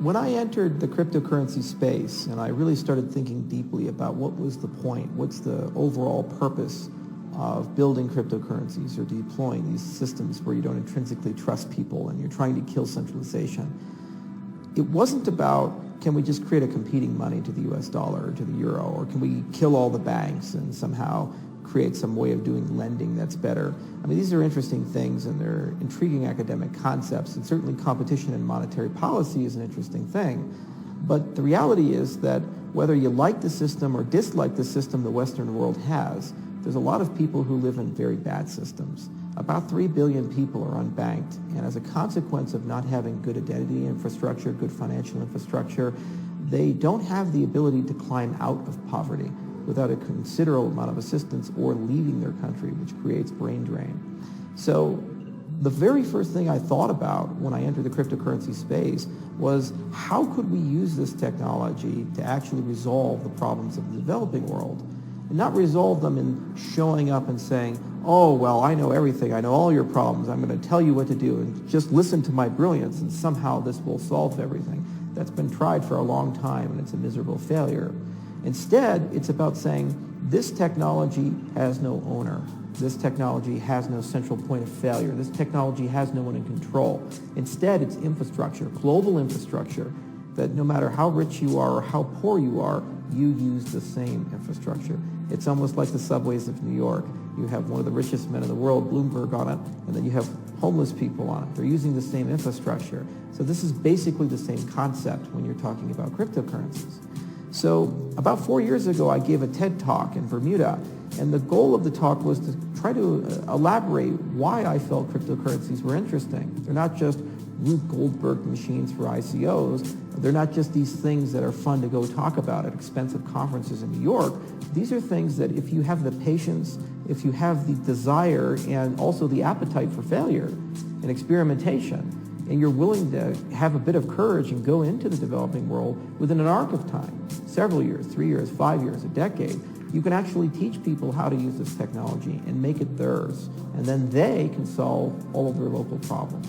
when I entered the cryptocurrency space and I really started thinking deeply about what was the point, what's the overall purpose of building cryptocurrencies or deploying these systems where you don't intrinsically trust people and you're trying to kill centralization, it wasn't about can we just create a competing money to the US dollar or to the euro, or can we kill all the banks and somehow create some way of doing lending that's better. I mean, these are interesting things and they're intriguing academic concepts, and certainly competition in monetary policy is an interesting thing. But the reality is that whether you like the system or dislike the system the Western world has, there's a lot of people who live in very bad systems. About 3 billion people are unbanked, and as a consequence of not having good identity infrastructure, good financial infrastructure, they don't have the ability to climb out of poverty without a considerable amount of assistance or leaving their country, which creates brain drain. So the very first thing I thought about when I entered the cryptocurrency space was how could we use this technology to actually resolve the problems of the developing world? And not resolve them in showing up and saying, oh, well, I know everything, I know all your problems, I'm going to tell you what to do, and just listen to my brilliance, and somehow this will solve everything. That's been tried for a long time, and it's a miserable failure. Instead, it's about saying, this technology has no owner. This technology has no central point of failure. This technology has no one in control. Instead, it's infrastructure, global infrastructure, that no matter how rich you are or how poor you are, you use the same infrastructure. It's almost like the subways of New York. You have one of the richest men in the world, Bloomberg, on it, and then you have homeless people on it. They're using the same infrastructure. So this is basically the same concept when you're talking about cryptocurrencies. So about 4 years ago, I gave a TED Talk in Bermuda, and the goal of the talk was to try to elaborate why I felt cryptocurrencies were interesting. They're not just Rube Goldberg machines for ICOs. They're not just these things that are fun to go talk about at expensive conferences in New York. These are things that if you have the patience, if you have the desire and also the appetite for failure and experimentation, and you're willing to have a bit of courage and go into the developing world within an arc of time, several years, 3 years, 5 years, a decade, you can actually teach people how to use this technology and make it theirs, and then they can solve all of their local problems.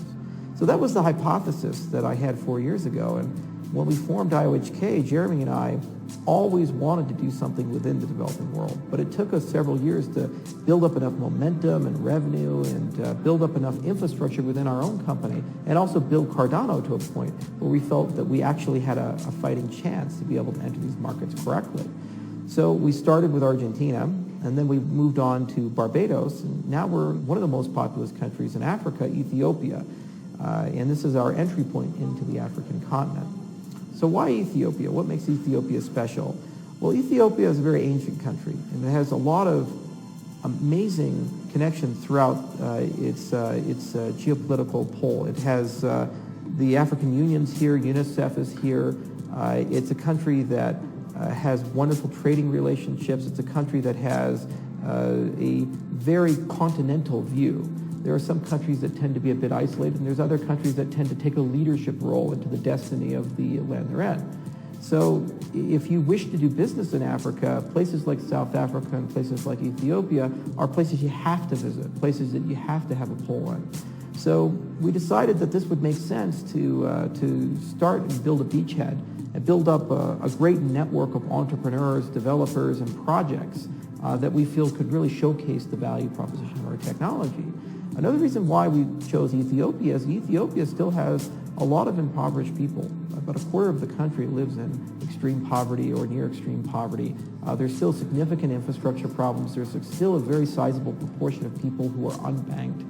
So that was the hypothesis that I had 4 years ago, and when we formed IOHK, Jeremy and I always wanted to do something within the developing world, but it took us several years to build up enough momentum and revenue and build up enough infrastructure within our own company, and also build Cardano to a point where we felt that we actually had a fighting chance to be able to enter these markets correctly. So we started with Argentina, and then we moved on to Barbados, and now we're one of the most populous countries in Africa, Ethiopia, and this is our entry point into the African continent. So why Ethiopia? What makes Ethiopia special? Well, Ethiopia is a very ancient country, and it has a lot of amazing connections throughout its geopolitical pole. It has the African Union's here, UNICEF is here. It's a country that has wonderful trading relationships. It's a country that has a very continental view. There are some countries that tend to be a bit isolated, and there's other countries that tend to take a leadership role into the destiny of the land they're in. So if you wish to do business in Africa, places like South Africa and places like Ethiopia are places you have to visit, places that you have to have a pull in. So we decided that this would make sense to start and build a beachhead and build up a great network of entrepreneurs, developers, and projects that we feel could really showcase the value proposition of our technology. Another reason why we chose Ethiopia is Ethiopia still has a lot of impoverished people. About a quarter of the country lives in extreme poverty or near extreme poverty. There's still significant infrastructure problems. There's still a very sizable proportion of people who are unbanked.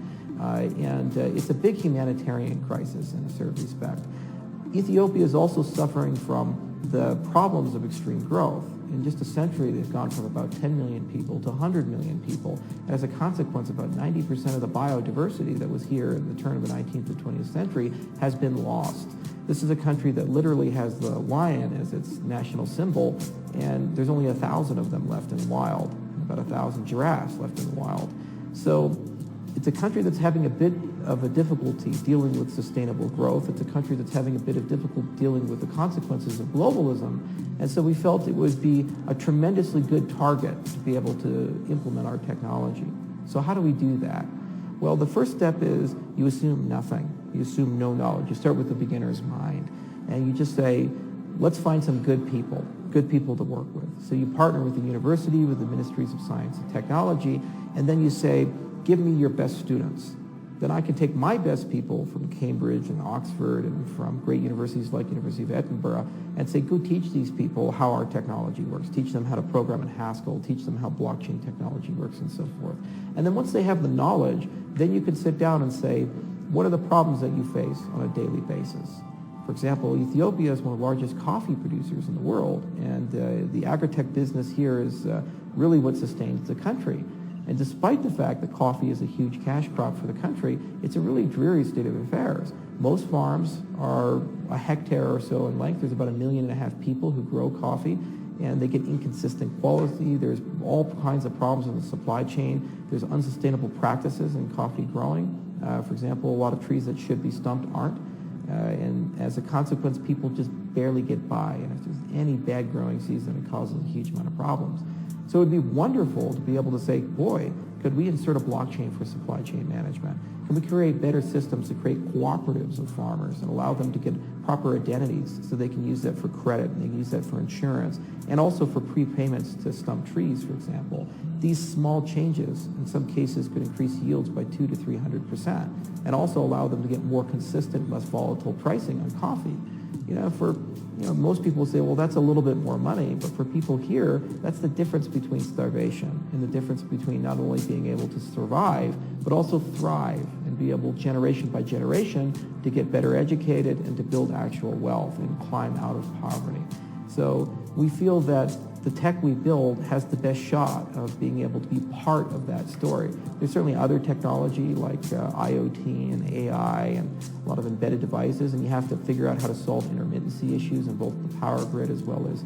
And it's a big humanitarian crisis in a certain respect. Ethiopia is also suffering from the problems of extreme growth. In just a century, they've gone from about 10 million people to 100 million people. And as a consequence, about 90% of the biodiversity that was here at the turn of the 19th to 20th century has been lost. This is a country that literally has the lion as its national symbol, and there's only 1,000 of them left in the wild, and about 1,000 giraffes left in the wild. So it's a country that's having a bit of a difficulty dealing with sustainable growth. It's a country that's having a bit of difficulty dealing with the consequences of globalism. And so we felt it would be a tremendously good target to be able to implement our technology. So how do we do that? Well, the first step is you assume nothing. You assume no knowledge. You start with the beginner's mind. and you just say, let's find some good people to work with. So you partner with the university, with the ministries of science and technology, and then you say, give me your best students. Then I can take my best people from Cambridge and Oxford and from great universities like University of Edinburgh and say, go teach these people how our technology works. Teach them how to program in Haskell. Teach them how blockchain technology works and so forth. And then once they have the knowledge, then you can sit down and say, what are the problems that you face on a daily basis? For example, Ethiopia is one of the largest coffee producers in the world, and the agri-tech business here is really what sustains the country. And despite the fact that coffee is a huge cash crop for the country, it's a really dreary state of affairs. Most farms are a hectare or so in length. There's about 1.5 million people who grow coffee, and they get inconsistent quality. There's all kinds of problems in the supply chain. There's unsustainable practices in coffee growing. For example, a lot of trees that should be stumped aren't. And as a consequence, people just barely get by. And if there's any bad growing season, it causes a huge amount of problems. So it would be wonderful to be able to say, boy, could we insert a blockchain for supply chain management? Can we create better systems to create cooperatives of farmers and allow them to get proper identities so they can use that for credit and they can use that for insurance and also for prepayments to stump trees, for example? These small changes in some cases could increase yields by 200 to 300% and also allow them to get more consistent, less volatile pricing on coffee. Most people say, well, that's a little bit more money, but for people here, that's the difference between starvation and the difference between not only being able to survive, but also thrive and be able, generation by generation, to get better educated and to build actual wealth and climb out of poverty. So we feel that the tech we build has the best shot of being able to be part of that story. There's certainly other technology like IoT and AI and a lot of embedded devices, and you have to figure out how to solve intermittency issues in both the power grid as well as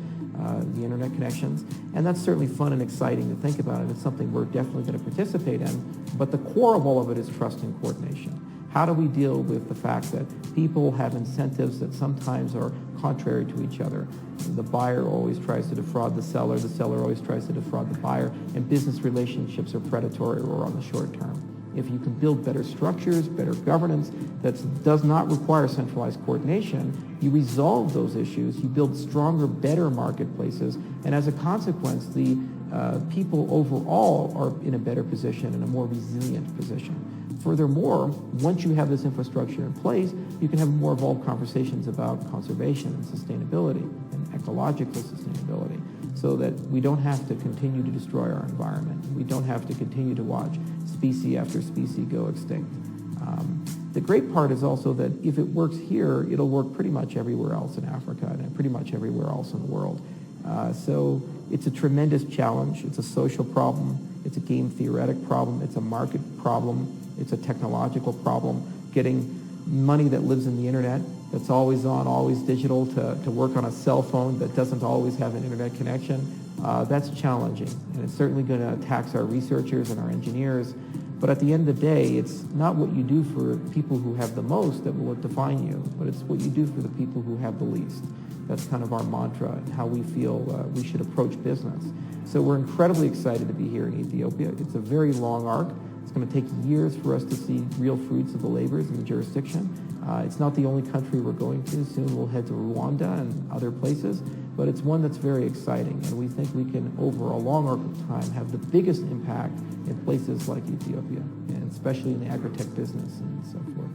the internet connections. And that's certainly fun and exciting to think about, and it's something we're definitely going to participate in. But the core of all of it is trust and coordination. How do we deal with the fact that people have incentives that sometimes are contrary to each other? The buyer always tries to defraud the seller always tries to defraud the buyer, and business relationships are predatory or on the short term. If you can build better structures, better governance that does not require centralized coordination, you resolve those issues, you build stronger, better marketplaces, and as a consequence, the people overall are in a better position, in a more resilient position. Furthermore, once you have this infrastructure in place, you can have more evolved conversations about conservation and sustainability and ecological sustainability so that we don't have to continue to destroy our environment. We don't have to continue to watch species after species go extinct. The great part is also that if it works here, it'll work pretty much everywhere else in Africa and pretty much everywhere else in the world. So it's a tremendous challenge. It's a social problem. It's a game theoretic problem. It's a market problem. It's a technological problem. Getting money that lives in the internet, that's always on, always digital, to work on a cell phone that doesn't always have an internet connection, that's challenging. And it's certainly going to tax our researchers and our engineers. But at the end of the day, it's not what you do for people who have the most that will define you, but it's what you do for the people who have the least. That's kind of our mantra and how we feel we should approach business. So we're incredibly excited to be here in Ethiopia. It's a very long arc. It's going to take years for us to see real fruits of the labors in the jurisdiction. It's not the only country we're going to. Soon we'll head to Rwanda and other places, but it's one that's very exciting, and we think we can, over a long arc of time, have the biggest impact in places like Ethiopia, and especially in the agri-tech business and so forth.